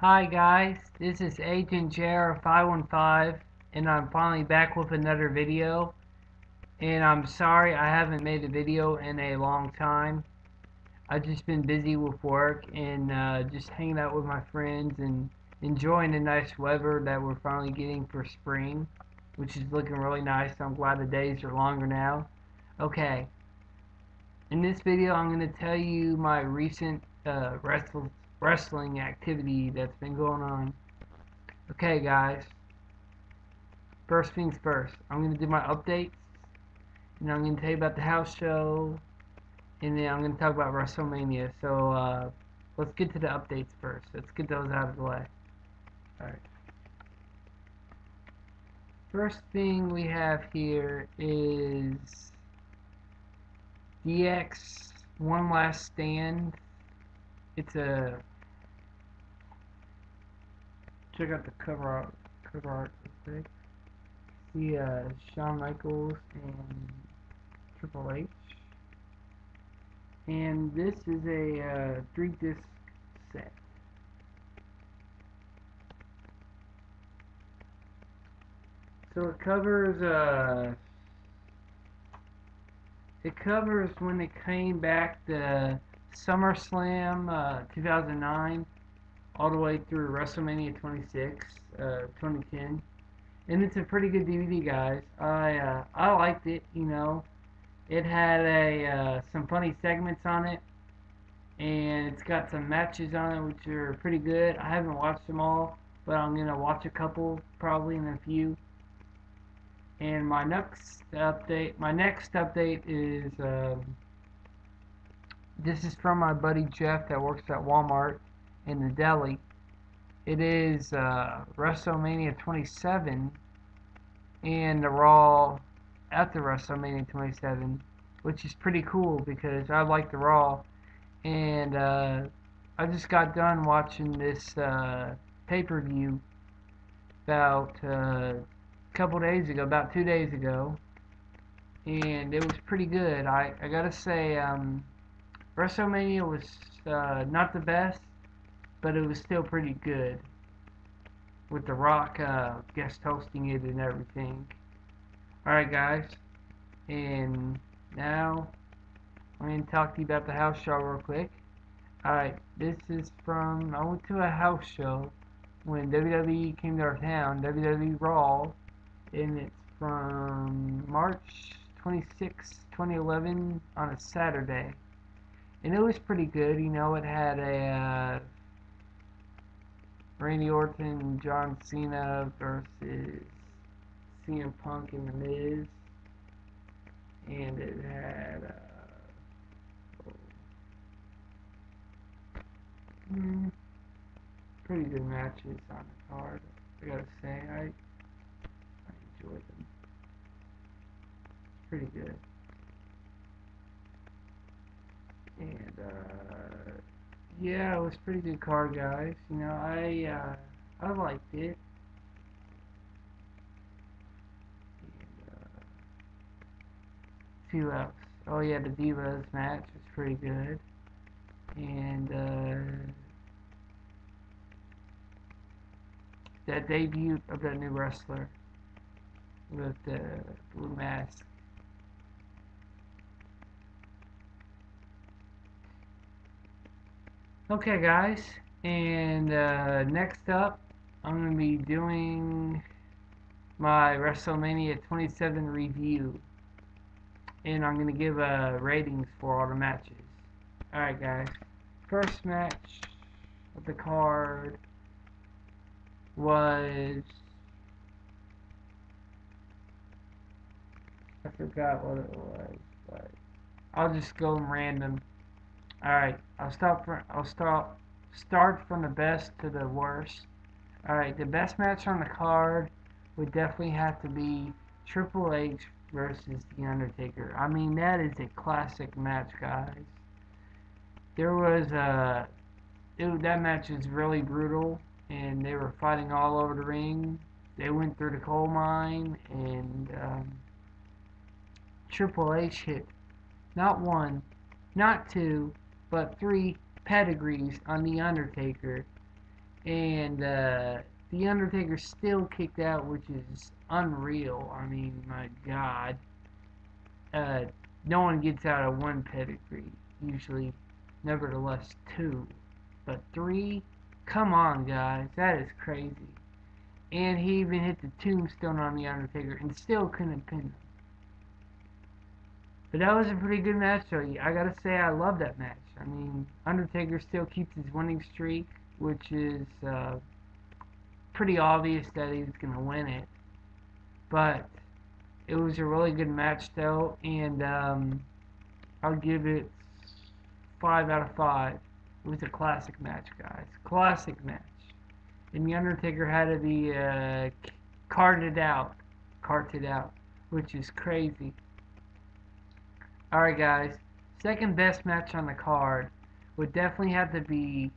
Hi guys, this is Agent JR515 and I'm finally back with another video, and I'm sorry I haven't made a video in a long time. I've just been busy with work and just hanging out with my friends and enjoying the nice weather that we're finally getting for spring, which is looking really nice. I'm glad the days are longer now. Okay, in this video I'm going to tell you my recent wrestling activity that's been going on. Okay, guys. First things first. I'm going to do my updates, and I'm going to tell you about the house show, and then I'm going to talk about Wrestlemania. So, let's get to the updates first. Let's get those out of the way. Alright. First thing we have here is DX One Last Stand. It's a... Check out the cover art real quick. See Shawn Michaels and Triple H. And this is a 3-disc set. So it covers when they came back to SummerSlam 2009 all the way through WrestleMania 26 2010. And it's a pretty good DVD, guys. I liked it, you know. It had some funny segments on it, and it's got some matches on it which are pretty good. I haven't watched them all, but I'm gonna watch a couple probably in a few. And my next update is this is from my buddy Jeff that works at Walmart in the deli. It is WrestleMania 27 and the Raw after WrestleMania 27, which is pretty cool because I like the Raw. And I just got done watching this pay-per-view about couple days ago, about 2 days ago, and it was pretty good. I gotta say, WrestleMania was not the best, but it was still pretty good, with The Rock guest hosting it and everything. Alright guys, and now I'm going to talk to you about the house show real quick. Alright, this is from, I went to a house show when WWE came to our town, WWE Raw, and it's from March 26, 2011 on a Saturday. And it was pretty good, you know. It had a Randy Orton, John Cena versus CM Punk and The Miz. And it had pretty good matches on the card. I gotta say, I enjoyed them. Pretty good. And yeah, it was a pretty good card, guys. You know, I liked it. And, who else? Oh yeah, the Divas match was pretty good. And that debut of that new wrestler with the blue mask. Okay, guys, and next up, I'm going to be doing my WrestleMania 27 review, and I'm going to give ratings for all the matches. Alright, guys, first match of the card was, I forgot what it was, but I'll just go random. Alright, start from the best to the worst. Alright, the best match on the card would definitely have to be Triple H versus The Undertaker. I mean, that is a classic match, guys. There was that match is really brutal, and they were fighting all over the ring. They went through the coal mine, and Triple H hit not one, not two, but three pedigrees on The Undertaker. And The Undertaker still kicked out, which is unreal. I mean, my God. Uh, no one gets out of one pedigree. Usually, nevertheless, two. But three? Come on, guys. That is crazy. And he even hit the tombstone on The Undertaker and still couldn't pin him. But that was a pretty good match, though. I gotta say, I love that match. I mean, Undertaker still keeps his winning streak, which is pretty obvious that he's gonna win it. But it was a really good match, though, and I'll give it 5 out of 5. It was a classic match, guys. Classic match. And The Undertaker had to be carted out, which is crazy. Alright, guys. Second best match on the card would definitely have to be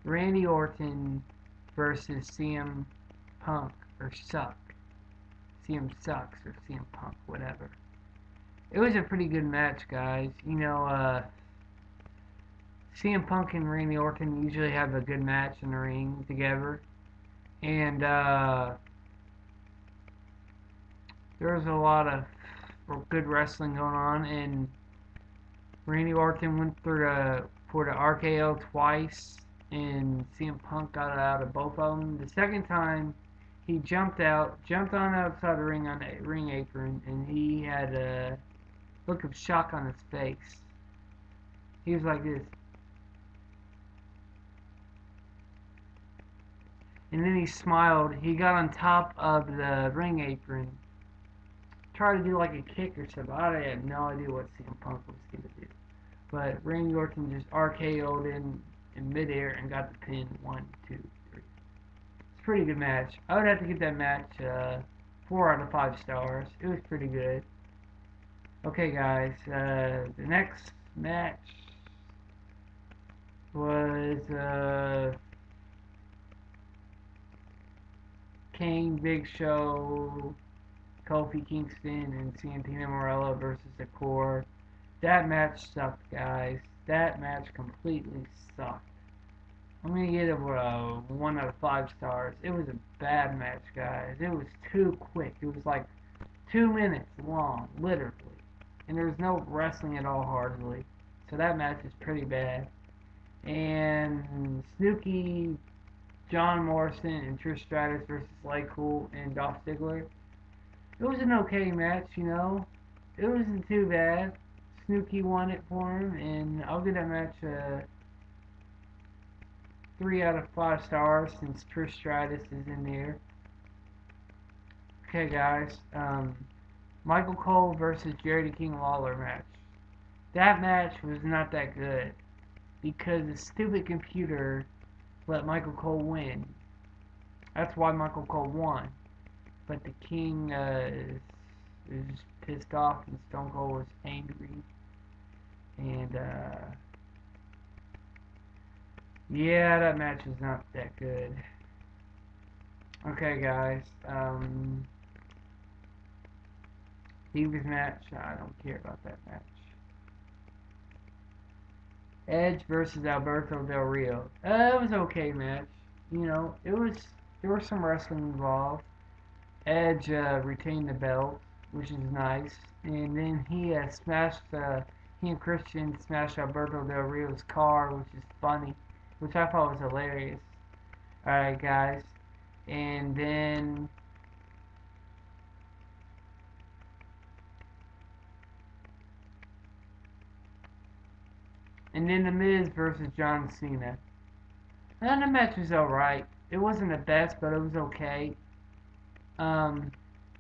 Randy Orton versus CM Punk, or Suck. CM Sucks, or CM Punk, whatever. It was a pretty good match, guys. CM Punk and Randy Orton usually have a good match in the ring together. And there was a lot of good wrestling going on. And Randy Orton went for the RKO twice. And CM Punk got out of both of them. The second time, he jumped on outside the ring on the ring apron. And he had a look of shock on his face. He was like this. And then he smiled. He got on top of the ring apron, tried to do like a kick or something. I had no idea what CM Punk was going to do. But Randy Orton just RKO'd in midair and got the pin. 1, 2, 3. It's a pretty good match. I would have to give that match 4 out of 5 stars. It was pretty good. Okay, guys. The next match was Kane, Big Show, Kofi Kingston, and Santino Marella versus the Core. That match sucked, guys. That match completely sucked. I'm gonna give it a 1 out of 5 stars. It was a bad match, guys. It was too quick. It was like 2 minutes long, literally. And there was no wrestling at all, hardly. So that match is pretty bad. And Snooki, John Morrison, and Trish Stratus versus Cool and Dolph Ziggler. It was an okay match. It wasn't too bad. Snooki won it for him, and I'll give that match 3 out of 5 stars since Trish Stratus is in there. Okay, guys. Michael Cole versus Jerry the King Lawler match. That match was not that good because the stupid computer let Michael Cole win. That's why Michael Cole won. But the King is pissed off, and Stone Cold was angry. And yeah, that match was not that good. Okay, guys. Divas match. I don't care about that match. Edge versus Alberto Del Rio. It was an okay match. There was some wrestling involved. Edge retained the belt, which is nice. And then he and Christian smashed Alberto Del Rio's car, which is funny, which I thought was hilarious. Alright, guys. And then The Miz versus John Cena. And the match was alright. It wasn't the best, but it was okay.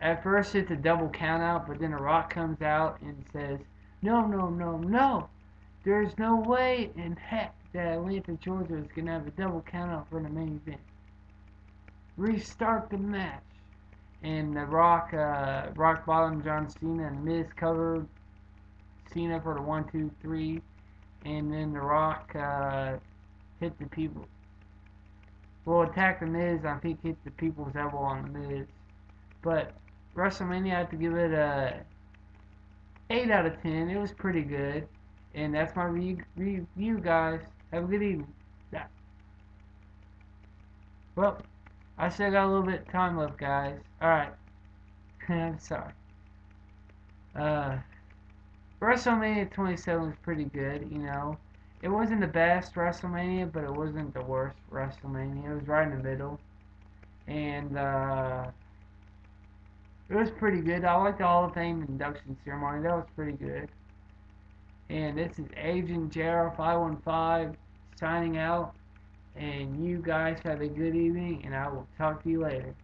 At first it's a double count out, but then The Rock comes out and says, no, no, no, no. There's no way in heck that Atlanta, Georgia is going to have a double count out for the main event. Restart the match. And The Rock, Rock bottom John Cena, and Miz covered Cena for the 1, 2, 3. And then The Rock hit the people. Well, attack the Miz. I think hit the people's elbow on the Miz. But WrestleMania, I have to give it a 8 out of 10. It was pretty good. And that's my review, guys. Have a good evening. Bye. Well, I still got a little bit of time left, guys. Alright. I'm sorry. Uh, WrestleMania 27 was pretty good, you know. It wasn't the best WrestleMania, but it wasn't the worst WrestleMania. It was right in the middle. And, it was pretty good. I liked the Hall of Fame induction ceremony. That was pretty good. And this is Agent JR515 signing out. And you guys have a good evening, and I will talk to you later.